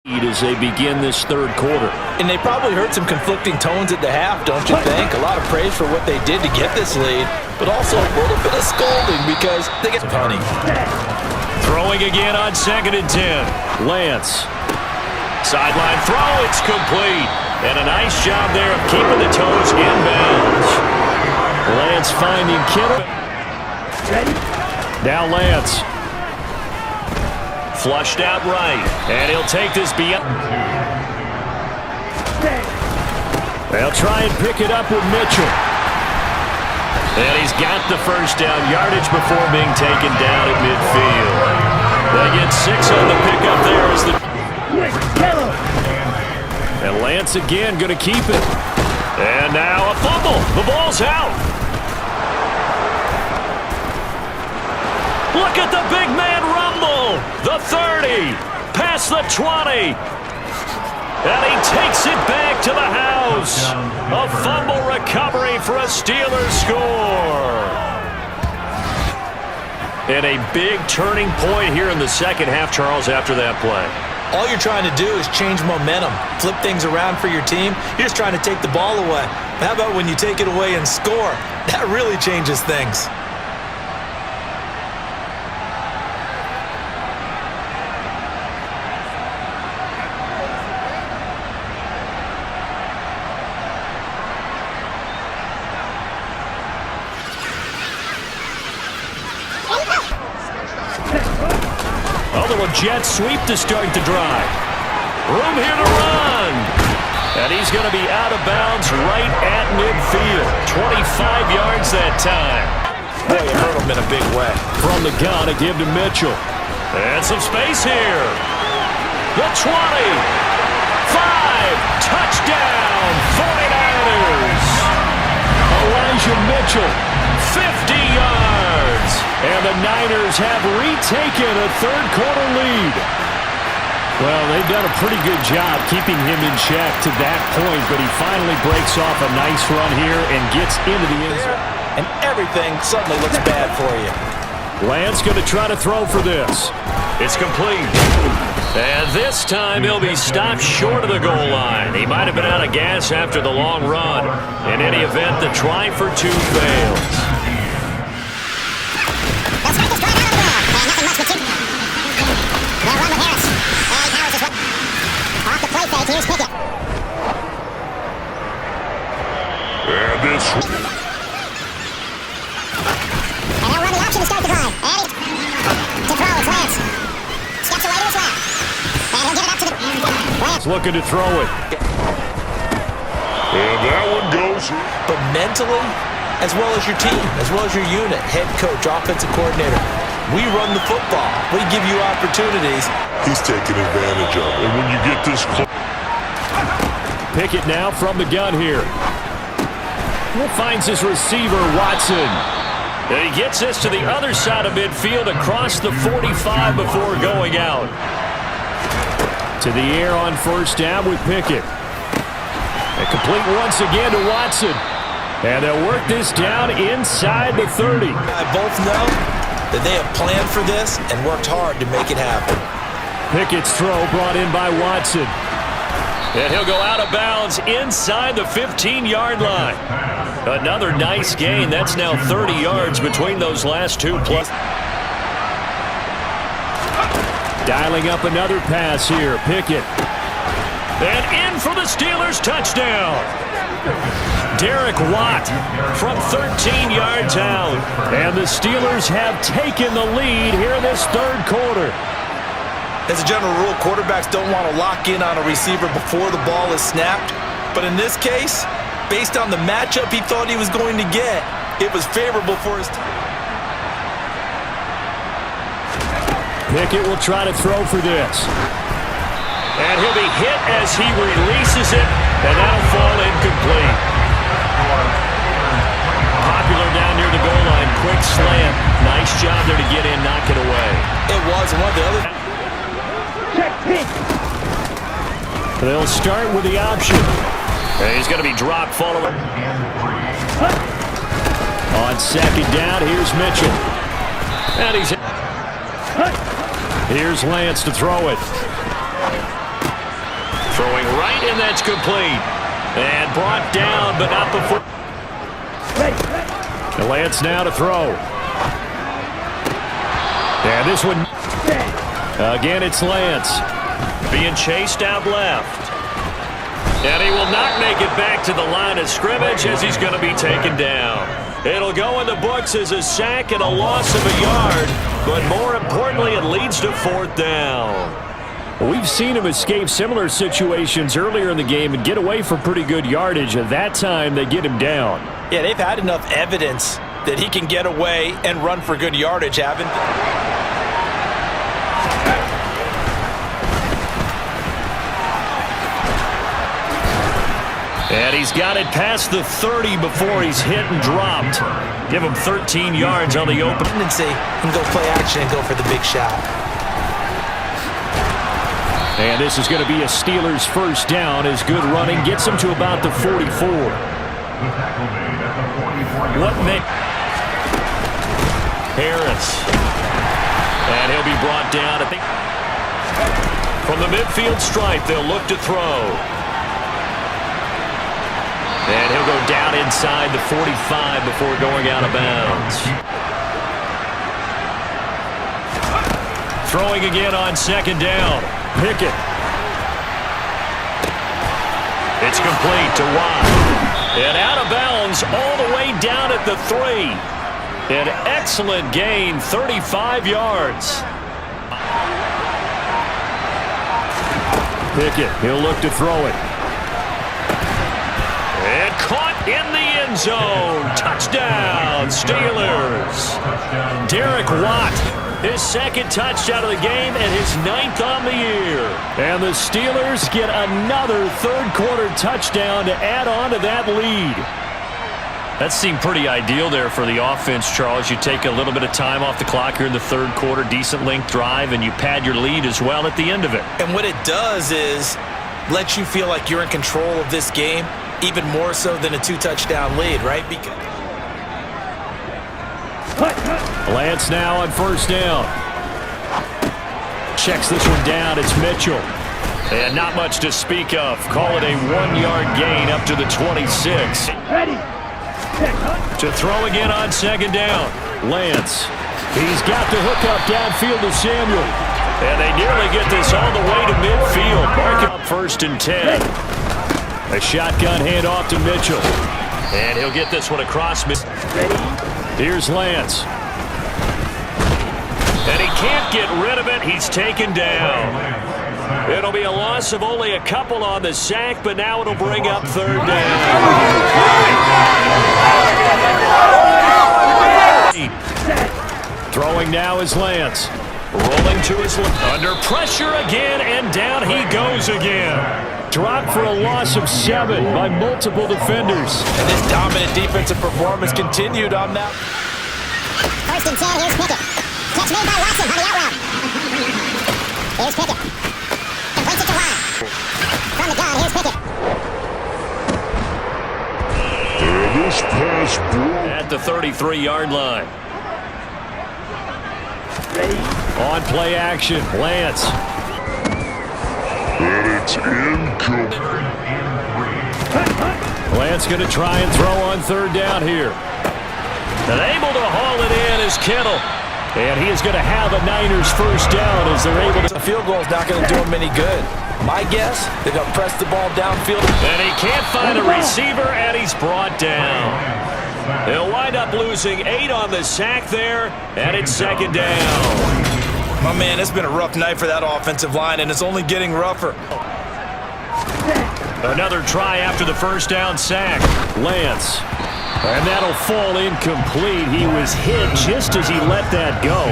as they begin this third quarter. And they probably heard some conflicting tones at the half, don't you think? A lot of praise for what they did to get this lead, but also a little bit of scolding because they get punting. Throwing again on 2nd and 10. Lance. Sideline throw, it's complete. And a nice job there of keeping the toes in bounds. Lance finding Kittle. Now Lance. Flushed out right. And he'll take this beyond. They'll try and pick it up with Mitchell. And he's got the first down yardage before being taken down at midfield. They get 6 on the pickup there as the... And Lance again going to keep it. And now a fumble. The ball's out. Look at the big man rumble. The 30. Past the 20. And he takes it back to the house. A fumble recovery for a Steelers score. And a big turning point here in the second half, Charles, after that play. All you're trying to do is change momentum, flip things around for your team. You're just trying to take the ball away. How about when you take it away and score? That really changes things. Jet sweep to start the drive. Room here to run. And he's going to be out of bounds right at midfield. 25 yards that time. Boy, it hurt him in a big way. From the gun, to give to Mitchell. And some space here. The 20. 5. Touchdown. 49ers. Elijah Mitchell. 50 yards. And the Niners have retaken a third-quarter lead. Well, they've done a pretty good job keeping him in check to that point, but he finally breaks off a nice run here and gets into the end zone. And everything suddenly looks bad for you. Lance going to try to throw for this. It's complete. And this time he'll be stopped short of the goal line. He might have been out of gas after the long run. In any event, the try for 2 fails. Here's Pickett. And this. And they'll run the option to start the drive. And to throw, it's Lance. Steps away to his left. And he'll give it up to the... Lance. Looking to throw it. And that one goes. But mentally, as well as your team, as well as your unit, head coach, offensive coordinator, we run the football. We give you opportunities. He's taking advantage of it. And when you get this close... Pickett now from the gun here. Finds his receiver, Watson. And he gets this to the other side of midfield across the 45 before going out. To the air on first down with Pickett. And complete once again to Watson. And they'll work this down inside the 30. I both know that they have planned for this and worked hard to make it happen. Pickett's throw brought in by Watson. And he'll go out of bounds inside the 15-yard line. Another nice gain. That's now 30 yards between those last 2 plus. Dialing up another pass here. Pickett. And in for the Steelers touchdown. Derek Watt from 13 yards out. And the Steelers have taken the lead here in this third quarter. As a general rule, quarterbacks don't want to lock in on a receiver before the ball is snapped. But in this case, based on the matchup he thought he was going to get, it was favorable for his team. Pickett will try to throw for this. And he'll be hit as he releases it, and that'll fall incomplete. Popular down near the goal line, quick slant. Nice job there to get in, knock it away. It was one of the other... They'll start with the option. And he's going to be dropped following. On second down, here's Mitchell. And here's Lance to throw it. Throwing right, and that's complete. And brought down, but not before. Lance now to throw. And this one, again, it's Lance. Being chased out left. And he will not make it back to the line of scrimmage as he's going to be taken down. It'll go in the books as a sack and a loss of a yard, but more importantly, it leads to fourth down. We've seen him escape similar situations earlier in the game and get away for pretty good yardage. At that time, they get him down. Yeah, they've had enough evidence that he can get away and run for good yardage, haven't they? And he's got it past the 30 before he's hit and dropped. Give him 13 yards on the open. And go play action and go for the big shot. And this is going to be a Steelers first down as good running gets him to about the 44. What may Harris. And he'll be brought down. I think from the midfield stripe, they'll look to throw. And he'll go down inside the 45 before going out of bounds. Throwing again on second down. Pickett. It's complete to Watt. And out of bounds all the way down at the 3. An excellent gain, 35 yards. Pickett, he'll look to throw it. And caught in the end zone. Touchdown, Steelers. Derek Watt, his second touchdown of the game and his 9th on the year. And the Steelers get another third-quarter touchdown to add on to that lead. That seemed pretty ideal there for the offense, Charles. You take a little bit of time off the clock here in the third quarter, decent length drive, and you pad your lead as well at the end of it. And what it does is let you feel like you're in control of this game, even more so than a 2-touchdown lead, right? Because Lance now on first down. Checks this one down. It's Mitchell. And not much to speak of. Call it a 1-yard gain up to the 26. To throw again on second down. Lance. He's got the hook up downfield to Samuel. And they nearly get this all the way to midfield. Mark up first and 10. A shotgun handoff to Mitchell. And he'll get this one across. Here's Lance. And he can't get rid of it. He's taken down. It'll be a loss of only a couple on the sack, but now it'll bring up third down. Throwing now is Lance. Rolling to his left. Under pressure again, and down he goes again. Dropped for a loss of 7 by multiple defenders. And this dominant defensive performance continued on that. First and 10, here's Pickett. Catch made by Watson on the out route. Here's Pickett. Completes it to Watt. From the gun, here's Pickett. And this pass broke. At the 33-yard line. On play action, Lance. And it's incomplete. Lance going to try and throw on third down here. And able to haul it in is Kittle. And he is going to have a Niners first down as they're able to. The field goal is not going to do him any good. My guess, they're going to press the ball downfield. And he can't find a receiver, and he's brought down. They'll wind up losing 8 on the sack there, and it's second down. My man, it's been a rough night for that offensive line, and it's only getting rougher. Another try after the first down sack. Lance. And that'll fall incomplete. He was hit just as he let that go.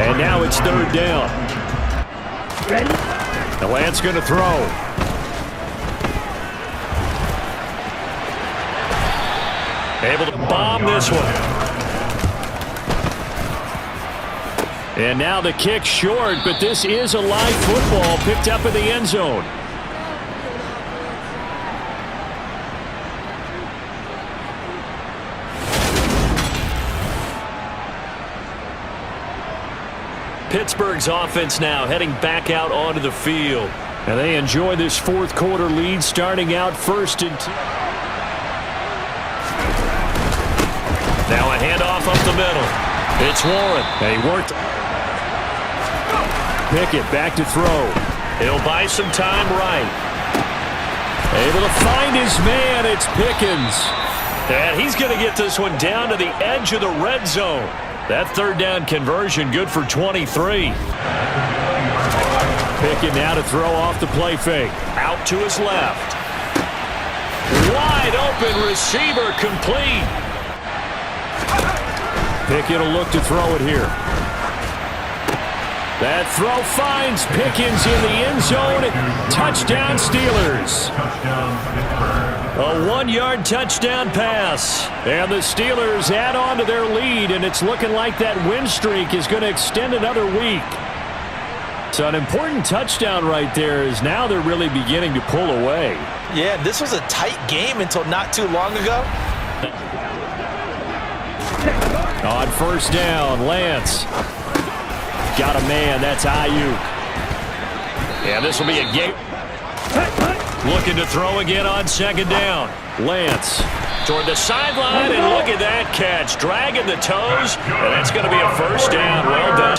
And now it's third down. And Lance going to throw. Able to bomb this one. And now the kick short, but this is a live football picked up in the end zone. Pittsburgh's offense now heading back out onto the field. And they enjoy this fourth quarter lead, starting out 1st and 2. Now a handoff up the middle. It's Warren. And he worked. Pickett back to throw. He'll buy some time right. Able to find his man. It's Pickens. And he's going to get this one down to the edge of the red zone. That third down conversion good for 23. Pickett now to throw off the play fake. Out to his left. Wide open receiver complete. Pickett will look to throw it here. That throw finds Pickens in the end zone. Touchdown Steelers. A 1-yard touchdown pass. And the Steelers add on to their lead, and it's looking like that win streak is going to extend another week. So an important touchdown right there is now they're really beginning to pull away. Yeah, this was a tight game until not too long ago. On first down, Lance. Got a man, that's Ayuk. Yeah, this will be a game. Looking to throw again on second down. Lance toward the sideline, and look at that catch. Dragging the toes, and that's going to be a first down. Well done.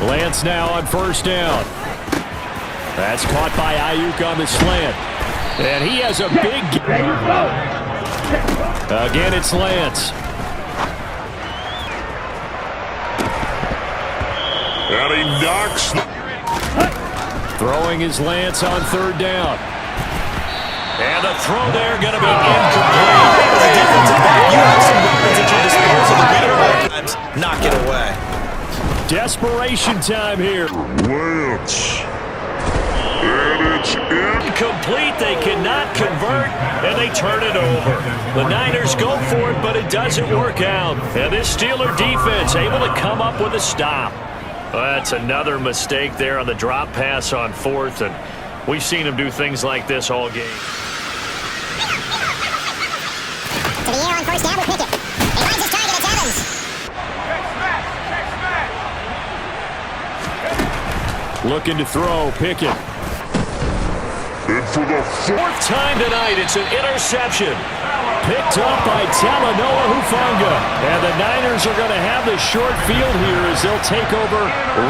Lance now on first down. That's caught by Ayuk on the slant. And he has a big... Again, it's Lance. And he knocks. Throwing his Lance on third down. And the throw there going to be incomplete. Knock it away. Desperation time here. Lance. And it's Incomplete. They cannot convert, and they turn it over. The Niners go for it, but it doesn't work out. And this Steeler defense able to come up with a stop. That's another mistake there on the drop pass on fourth, and we've seen him do things like this all game. To the air on first down with Pickett. He finds his target, it's Evans. Looking to throw, Pickett. in for the fourth time tonight. It's an interception. Picked up by Talanoa Hufanga. And the Niners are going to have the short field here as they'll take over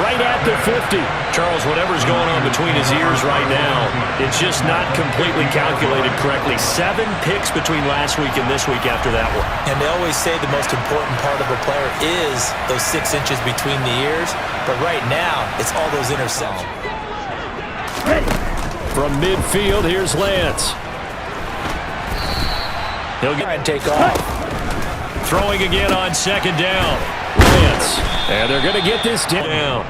right at the 50. Charles, whatever's going on between his ears right now, it's just not completely calculated correctly. 7 picks between last week and this week after that one. And they always say the most important part of a player is those 6 inches between the ears. But right now, it's all those interceptions. From midfield, here's Lance. He'll Try and take off. Throwing again on second down. Lance. And they're going to get this down.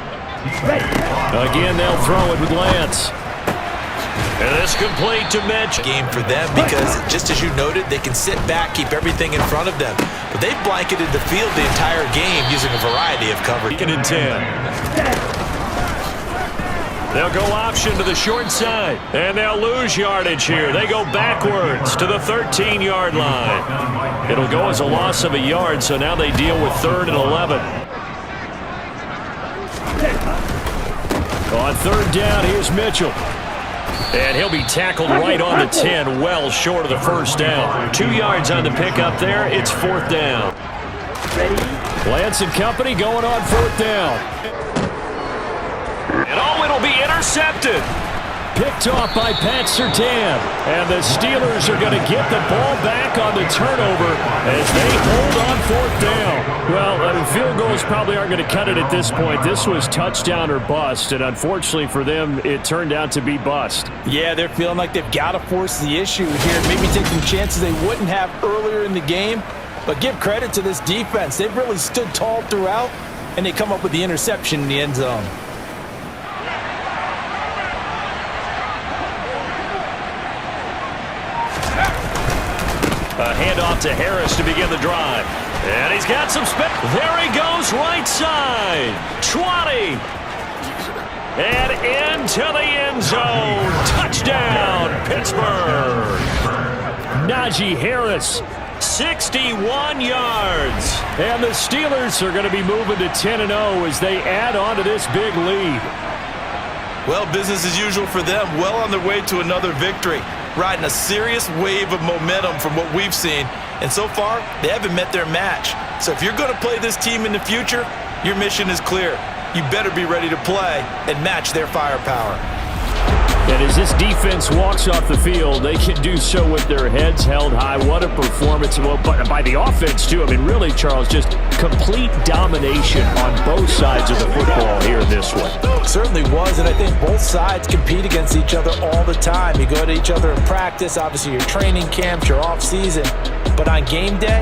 Again, they'll throw it with Lance. And this complete to Mitch. Game for them because, just as you noted, they can sit back, keep everything in front of them. But they've blanketed the field the entire game using a variety of coverage. 2nd and 10. They'll go option to the short side, and they'll lose yardage here. They go backwards to the 13-yard line. It'll go as a loss of a yard, so now they deal with 3rd and 11. On 3rd down, here's Mitchell. And he'll be tackled right on the 10, well short of the first down. 2 yards on the pickup there. It's 4th down. Lance and company going on 4th down. And it'll be intercepted. Picked off by Pat Surtain. And the Steelers are going to get the ball back on the turnover as they hold on 4th down. Well, field goals probably aren't going to cut it at this point. This was touchdown or bust, and unfortunately for them, it turned out to be bust. Yeah, they're feeling like they've got to force the issue here. Maybe take some chances they wouldn't have earlier in the game. But give credit to this defense. They've really stood tall throughout, and they come up with the interception in the end zone. A handoff to Harris to begin the drive. And he's got some space. There he goes, right side. 20. And into the end zone. Touchdown, Pittsburgh. Najee Harris, 61 yards. And the Steelers are going to be moving to 10-0 as they add on to this big lead. Well, business as usual for them, well on their way to another victory, riding a serious wave of momentum from what we've seen, and so far, they haven't met their match. So if you're going to play this team in the future, your mission is clear. You better be ready to play and match their firepower. And as this defense walks off the field, they can do so with their heads held high. What a performance. Well, but by the offense, too. I mean, really, Charles, just complete domination on both sides of the football here in this one. It certainly was, and I think both sides compete against each other all the time. You go to each other in practice, obviously your training camps, your off-season. But on game day,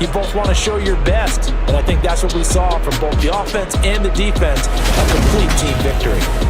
you both want to show your best. And I think that's what we saw from both the offense and the defense, a complete team victory.